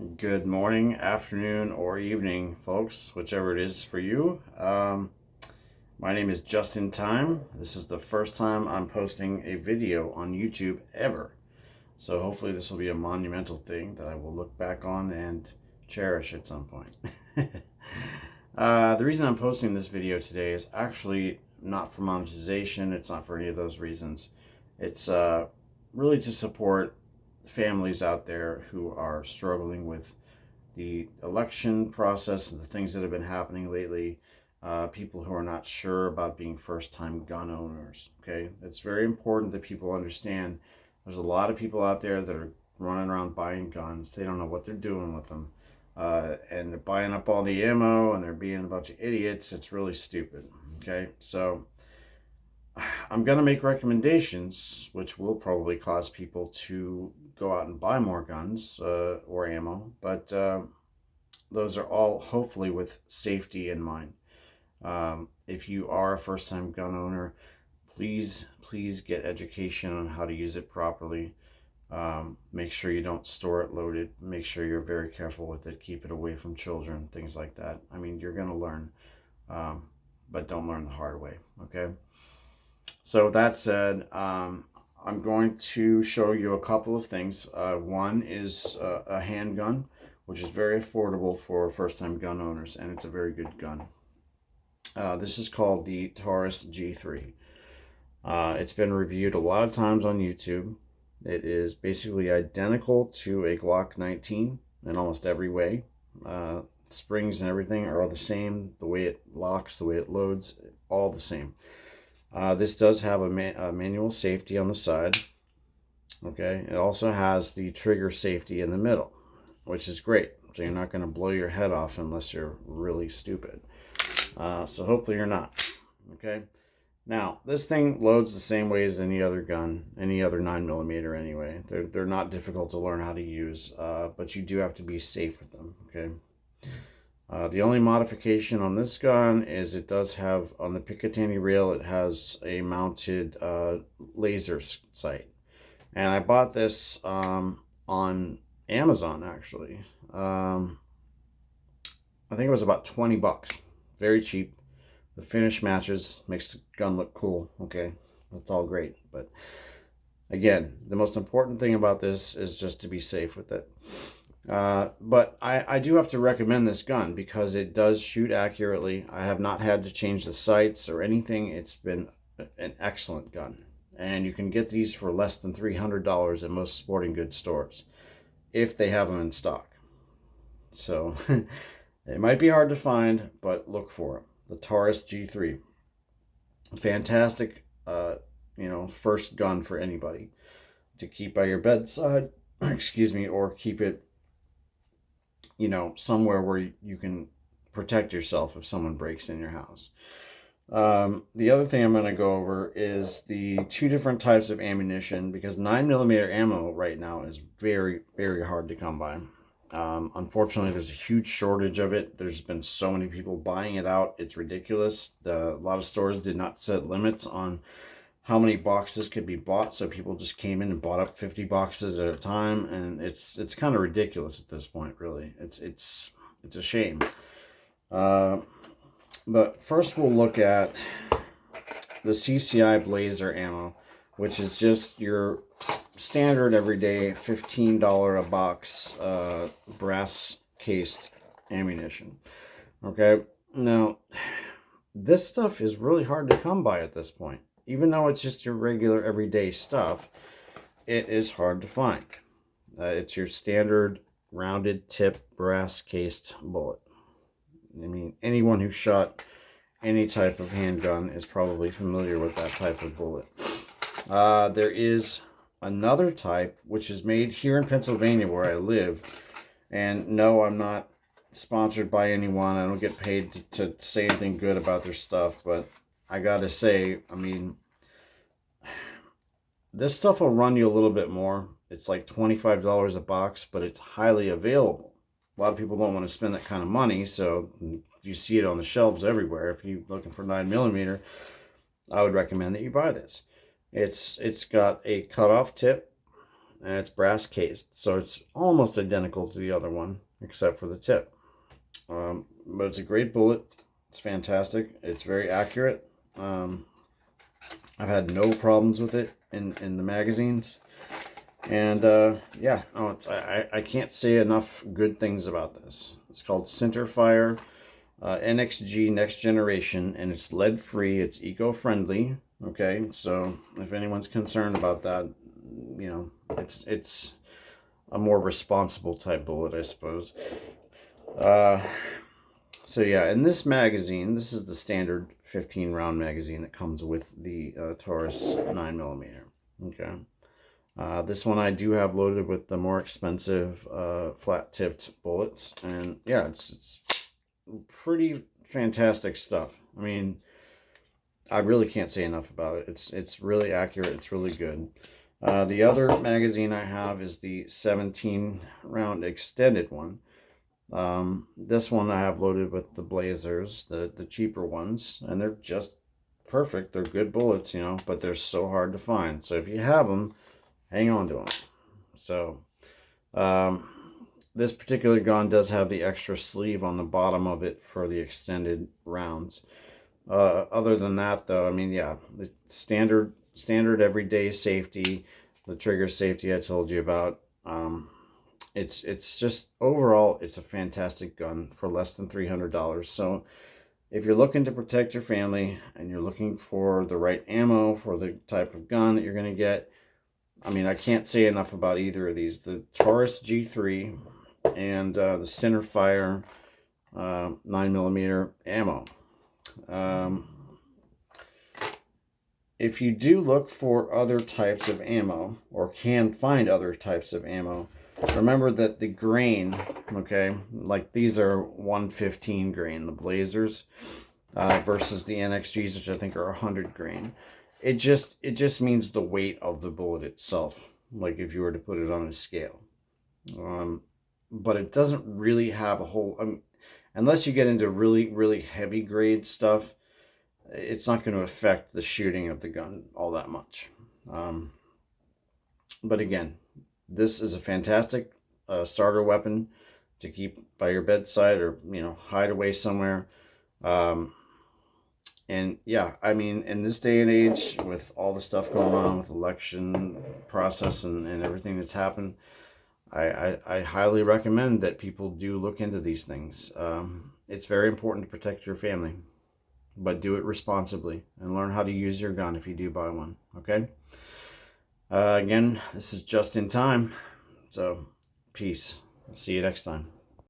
Good morning, afternoon, or evening, folks, whichever it is for you. My name is Justin Time. This is the first time I'm posting a video on YouTube ever. So hopefully this will be a monumental thing that I will look back on and cherish at some point. The reason I'm posting this video today is actually not for monetization. It's not for any of those reasons. It's really to support families out there who are struggling with the election process and the things that have been happening lately. People who are not sure about being first-time gun owners. Okay, it's very important that people understand there's a lot of people out there that are running around buying guns. They don't know what they're doing with them, and they're buying up all the ammo and they're being a bunch of idiots. It's really stupid. Okay, so I'm going to make recommendations, which will probably cause people to go out and buy more guns or ammo, but those are all hopefully with safety in mind. If you are a first-time gun owner, please get education on how to use it properly. Make sure you don't store it loaded. Make sure you're very careful with it. Keep it away from children, things like that. I mean, you're going to learn, but don't learn the hard way, okay? So with that said, I'm going to show you a couple of things. One is a handgun, which is very affordable for first-time gun owners, and it's a very good gun. This is called the Taurus G3. It's been reviewed a lot of times on YouTube. It is basically identical to a Glock 19 in almost every way. Springs and everything are all the same. The way it locks, the way it loads, all the same. This does have a manual safety on the side. Okay, it also has the trigger safety in the middle, which is great. So you're not going to blow your head off unless you're really stupid. So hopefully you're not. Okay, now this thing loads the same way as any other gun, any other 9mm anyway. They're not difficult to learn how to use, but you do have to be safe with them. Okay. The only modification on this gun is it does have, on the Picatinny rail, it has a mounted laser sight. And I bought this on Amazon, actually. I think it was about 20 bucks. Very cheap. The finish matches, makes the gun look cool. Okay, that's all great. But again, the most important thing about this is just to be safe with it. But I do have to recommend this gun because it does shoot accurately. I have not had to change the sights or anything. It's been an excellent gun. And you can get these for less than $300 at most sporting goods stores, if they have them in stock. So, it might be hard to find, but look for them. The Taurus G3. Fantastic, first gun for anybody to keep by your bedside, excuse me, or keep it somewhere where you can protect yourself if someone breaks in your house. The other thing I'm going to go over is the two different types of ammunition, because 9mm ammo right now is very, very hard to come by. Unfortunately, there's a huge shortage of it. There's been so many people buying it out. It's ridiculous. A lot of stores did not set limits on how many boxes could be bought, so people just came in and bought up 50 boxes at a time, and it's kind of ridiculous at this point, really. It's a shame. But first we'll look at the CCI Blazer ammo, which is just your standard everyday $15 a box brass cased ammunition. Okay, now this stuff is really hard to come by at this point. Even though it's just your regular everyday stuff, it is hard to find. It's your standard rounded tip brass cased bullet. I mean, anyone who shot any type of handgun is probably familiar with that type of bullet. There is another type which is made here in Pennsylvania where I live, and no, I'm not sponsored by anyone. I don't get paid to say anything good about their stuff, but I gotta say, I mean, this stuff will run you a little bit more. It's like $25 a box, but it's highly available. A lot of people don't want to spend that kind of money, so you see it on the shelves everywhere. If you're looking for 9mm, I would recommend that you buy this. It's got a cutoff tip. and it's brass cased, so it's almost identical to the other one except for the tip. But it's a great bullet. It's fantastic. It's very accurate. I've had no problems with it in the magazines. And yeah, oh, I can't say enough good things about this. It's called Centerfire NXG Next Generation, and it's lead free. It's eco-friendly. Okay, so if anyone's concerned about that, you know, it's a more responsible type bullet, I suppose. So yeah, in this magazine, this is the standard 15 round magazine that comes with the Taurus 9mm. Okay. This one I do have loaded with the more expensive flat tipped bullets, and yeah, it's pretty fantastic stuff. I mean, I really can't say enough about it. It's really accurate. It's really good. The other magazine I have is the 17 round extended one. This one I have loaded with the Blazers, the cheaper ones, and they're just perfect. They're good bullets, you know, but they're so hard to find. So if you have them, hang on to them. So this particular gun does have the extra sleeve on the bottom of it for the extended rounds. Other than that, though, I mean, yeah, the standard everyday safety, the trigger safety I told you about. It's just overall, it's a fantastic gun for less than $300. So if you're looking to protect your family and you're looking for the right ammo for the type of gun that you're going to get, I mean, I can't say enough about either of these. The Taurus G3 and the Centerfire 9mm ammo. If you do look for other types of ammo, or can find other types of ammo, remember that the grain, okay, like these are 115 grain, the Blazers, versus the NXGs, which I think are 100 grain. It just means the weight of the bullet itself, like if you were to put it on a scale. But it doesn't really have a whole, unless you get into really heavy grade stuff, it's not going to affect the shooting of the gun all that much. But again, this is a fantastic starter weapon to keep by your bedside, or, you know, hide away somewhere. And yeah, I mean, in this day and age, with all the stuff going on with election process and everything that's happened, I highly recommend that people do look into these things. It's very important to protect your family, but do it responsibly and learn how to use your gun if you do buy one. Okay. Again, this is just in time. So peace. See you next time.